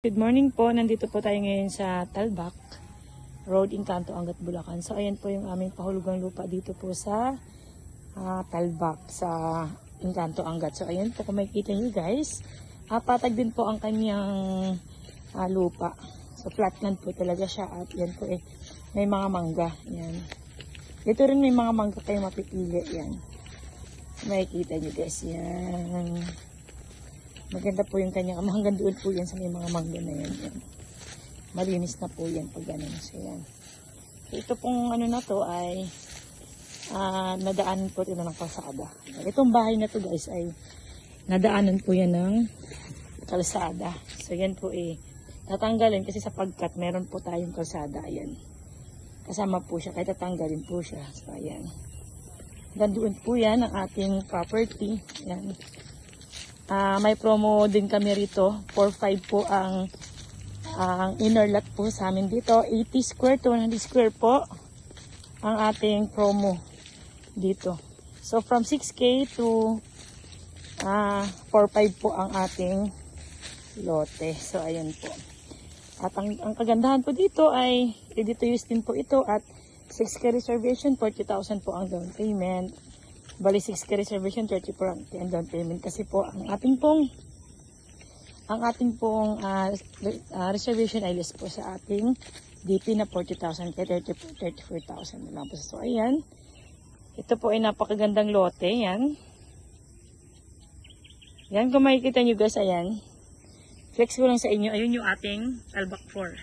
Good morning po, nandito po tayo ngayon sa Talbak Road, Encanto, Angat, Bulacan. So ayan po yung aming pahulugang lupa dito po sa Talbak, sa Encanto, Angat. So ayan po kung makikita nyo guys, patag din po ang kanyang lupa. So flatland po talaga siya at yan po may mga mangga. Yan. Dito rin may mga mangga kayo mapipili. Yan. So, makikita nyo guys, yan. Maganda po yung kanya. Hanggang doon po yan sa may mga mangga na yan. Yan. Malinis na po yan pag ganun. So yan. So, ito pong ano na to ay nadaanan po ito ng kalsada. Itong bahay na to guys ay nadaanan po yan ng kalsada. So yan po tatanggalin kasi sapagkat meron po tayong kalsada. Ayan. Kasama po siya. Kaya tatanggalin po siya. So ayan. Hanggang doon po yan ang ating property. Ayan. May promo din kami rito. 4-5 po ang inner lot po sa amin dito. 80 square to 100 square po ang ating promo dito. So from 6K to 4-5 po ang ating lote. So ayan po. At ang kagandahan po dito ay ready to use din po ito at 6K reservation, 40,000 po ang down payment. Bali 6K reservation, 30 po ang down payment kasi po ang ating pong reservation ay less po sa ating DP na 40,000 kaya 34,000 na lang po. So ayan, ito po ay napakagandang lote. Yan kung makikita nyo guys, ayan, flex ko lang sa inyo, ayun yung ating Talbak 4,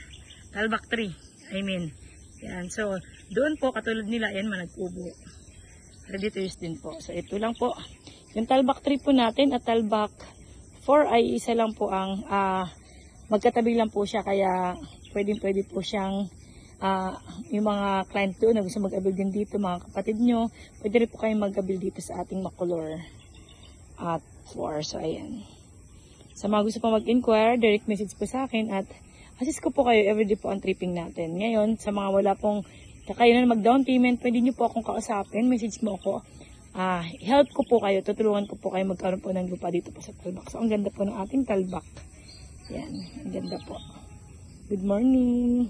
Talbak 3 I mean, yan. So doon po katulad nila, yan manag-ubo, ready to use din po. So ito lang po yung Talbak 3 po natin at Talbak 4 ay isa lang po ang magkatabi lang po siya, kaya pwede po siyang yung mga client doon na gusto mag-abil din dito, mga kapatid nyo, pwede rin po kayong mag-abil dito sa ating Macolor at 4. So ayan, sa mga gusto po mag-inquire, direct message po sa akin at assist ko po kayo everyday po ang tripping natin. Ngayon sa mga wala pong kayo na mag-down payment, pwede nyo po akong kausapin, message mo ako. Help ko po kayo, tutulungan ko po kayo magkaroon po ng lupa dito po sa Talbak. So, ang ganda po ng ating Talbak. Yan, ang ganda po. Good morning!